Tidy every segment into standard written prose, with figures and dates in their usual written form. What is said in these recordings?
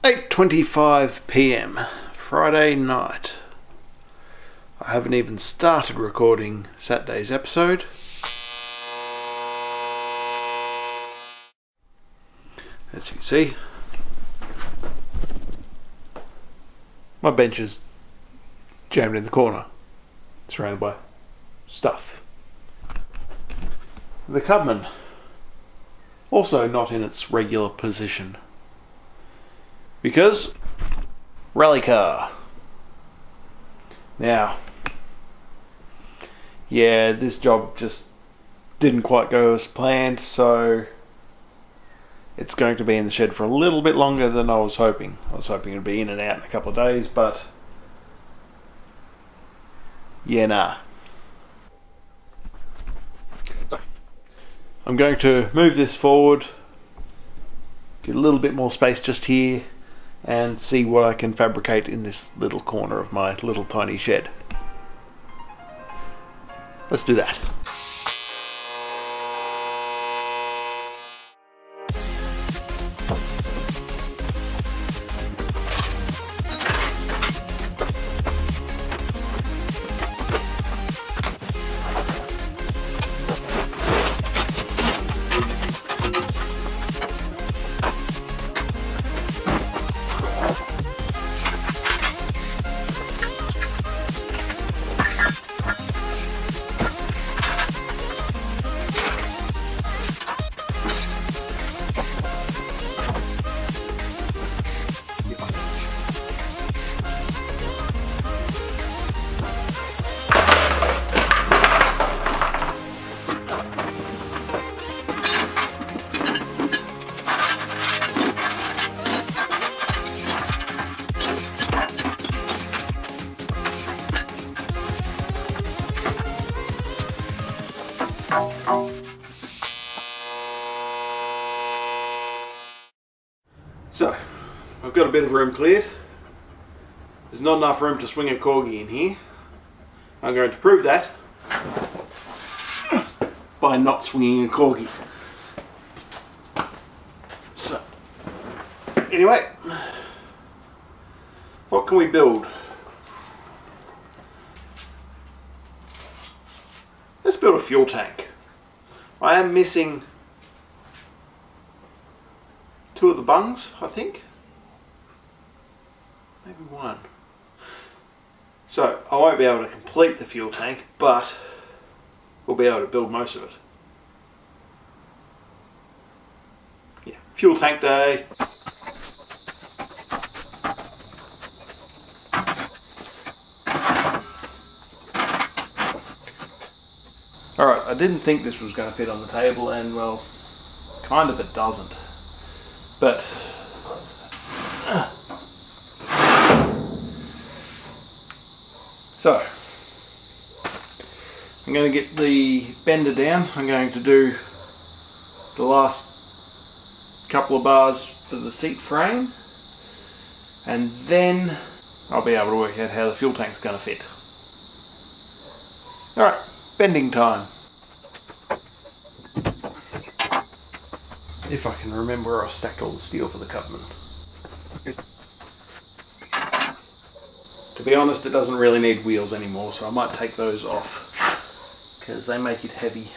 8:25 p.m. Friday night. I haven't even started recording Saturday's episode. As you can see, my bench is jammed in the corner, surrounded by stuff. The cubman, also not in its regular position, because rally car. Now, yeah, this job just didn't quite go as planned, so it's going to be in the shed for a little bit longer than I was hoping. I was hoping it'd be in and out in a couple of days, but yeah, nah. So, I'm going to move this forward, get a little bit more space just here, and see what I can fabricate in this little corner of my little tiny shed. Let's do that. So, I've got a bit of room cleared. There's not enough room to swing a corgi in here. I'm going to prove that by not swinging a corgi. So, anyway, what can we build? Let's build a fuel tank. I am missing two of the bungs, I think. Maybe one. So I won't be able to complete the fuel tank, but we'll be able to build most of it. Yeah, fuel tank day. Alright, I didn't think this was going to fit on the table, and well, kind of it doesn't. But so I'm going to get the bender down. I'm going to do the last couple of bars for the seat frame, and then I'll be able to work out how the fuel tank's going to fit. Alright, bending time. If I can remember where I stacked all the steel for the cubman. To be honest, it doesn't really need wheels anymore, so I might take those off because they make it heavy.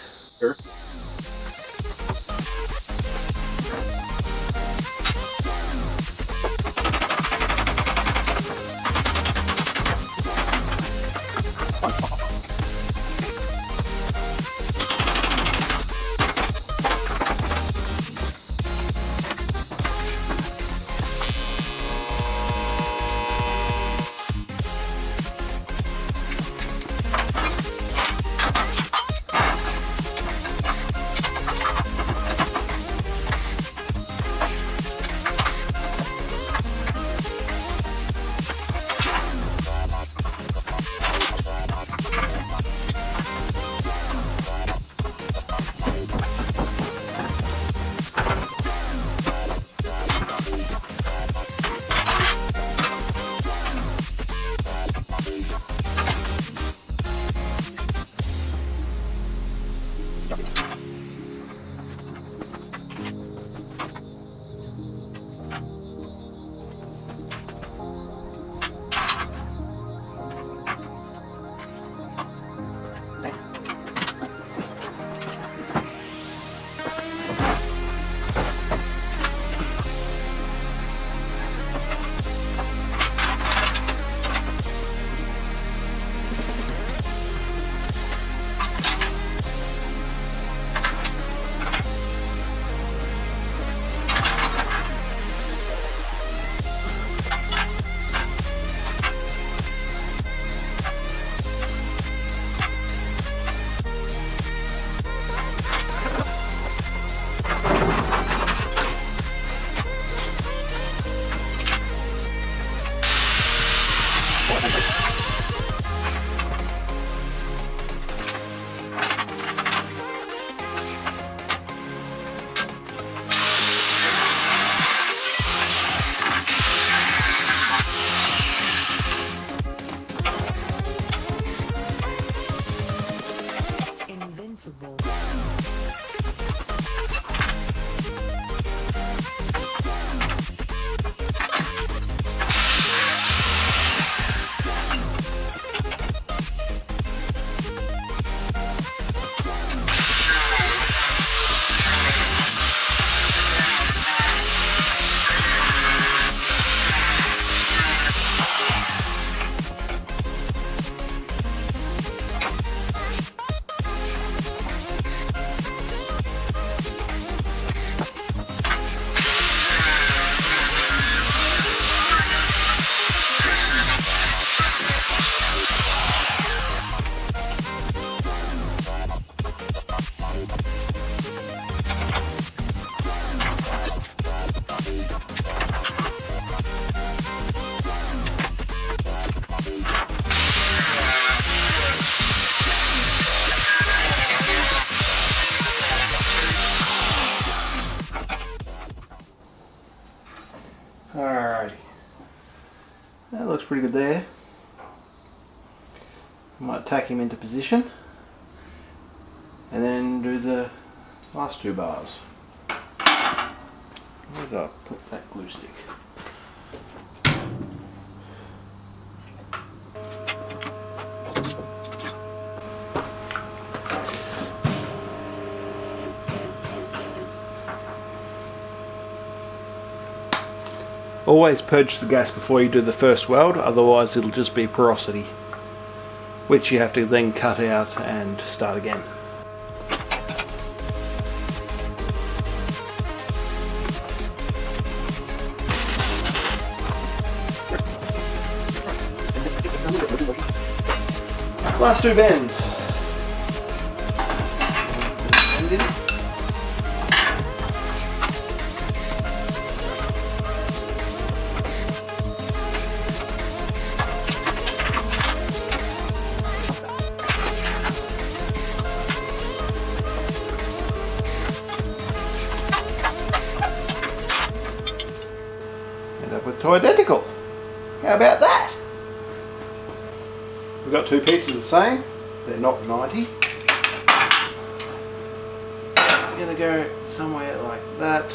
looks pretty good there. I might tack him into position and then do the last 2 bars. Where did I put that glue stick? Always purge the gas before you do the first weld, otherwise it'll just be porosity, which you have to then cut out and start again. Last 2 bends. End up with 2 identical. How about that? We've got 2 pieces the same. They're not 90. I'm going to go somewhere like that.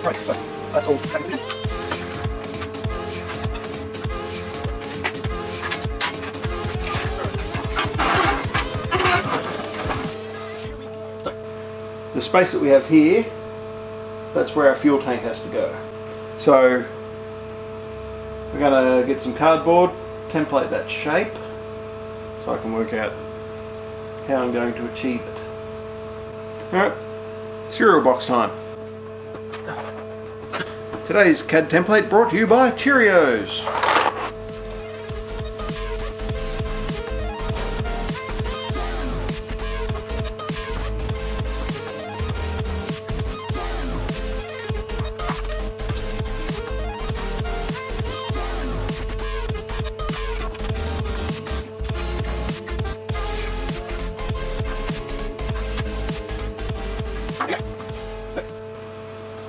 Right, so that's all. The space that we have here, that's where our fuel tank has to go. So we're going to get some cardboard, template that shape, so I can work out how I'm going to achieve it. Alright, cereal box time. Today's CAD template brought to you by Cheerios.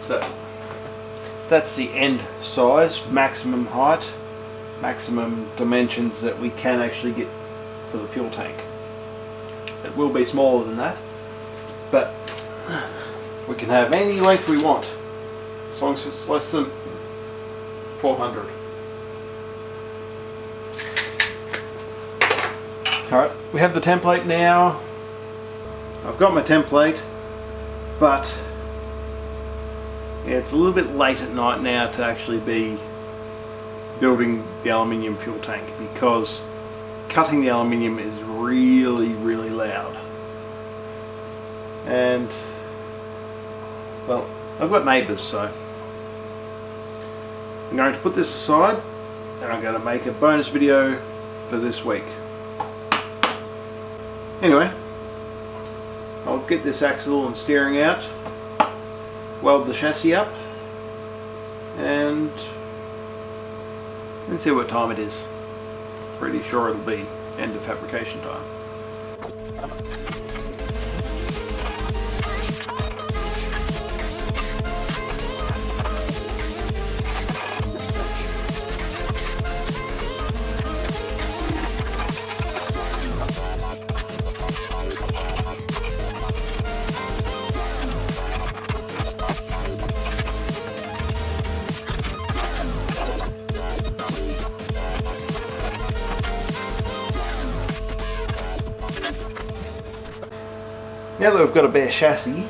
So that's the end size, maximum height, maximum dimensions that we can actually get for the fuel tank. It will be smaller than that, but we can have any length we want, as long as it's less than 400. Alright, we have the template now. I've got my template, but yeah, it's a little bit late at night now to actually be building the aluminium fuel tank, because cutting the aluminium is really loud. And well, I've got neighbours, so I'm going to put this aside and I'm going to make a bonus video for this week. Anyway, I'll get this axle and steering out, weld the chassis up, and see what time it is. Pretty sure it'll be end of fabrication time. Now that we've got a bare chassis,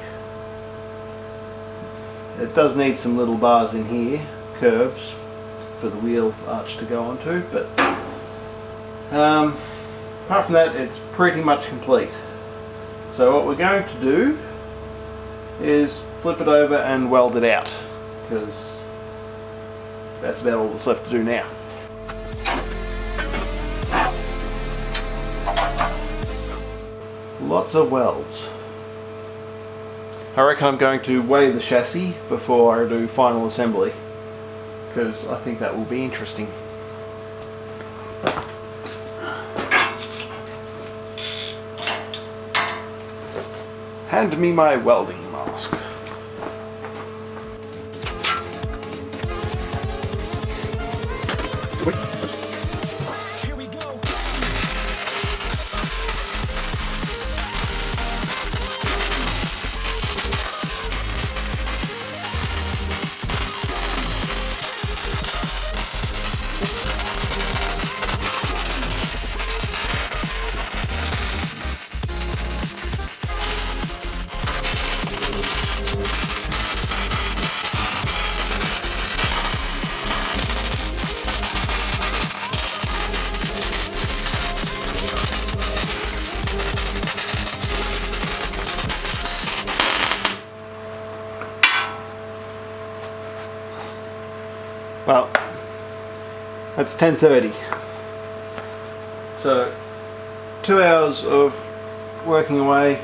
it does need some little bars in here, curves, for the wheel arch to go onto, but apart from that, it's pretty much complete. So what we're going to do is flip it over and weld it out, because that's about all that's left to do now. Lots of welds. I reckon I'm going to weigh the chassis before I do final assembly, because I think that will be interesting. Hand me my welding mask. Here we go. Well, it's 10:30. So 2 hours of working away,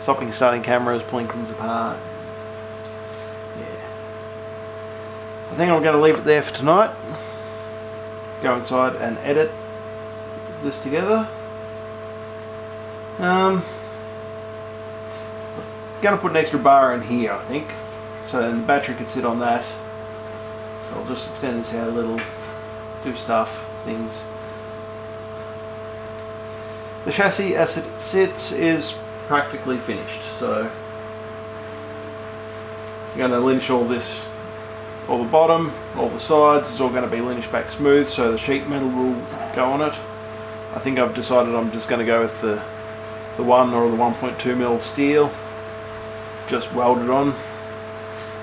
stopping, starting cameras, pulling things apart. Yeah. I think I'm going to leave it there for tonight. Go inside and edit this together. Going to put an extra bar in here, I think, so then the battery could sit on that. So I'll just extend this out a little, do stuff, things. The chassis as it sits is practically finished, so I'm going to linish all this, all the bottom, all the sides, it's all going to be linished back smooth, so the sheet metal will go on it. I think I've decided I'm just going to go with the 1 or the 1.2mm steel, just weld it on.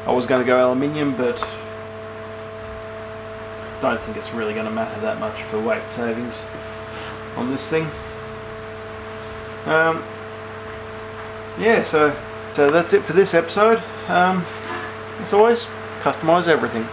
I was going to go aluminium, but don't think it's really going to matter that much for weight savings on this thing. Yeah, so that's it for this episode. As always, customize everything.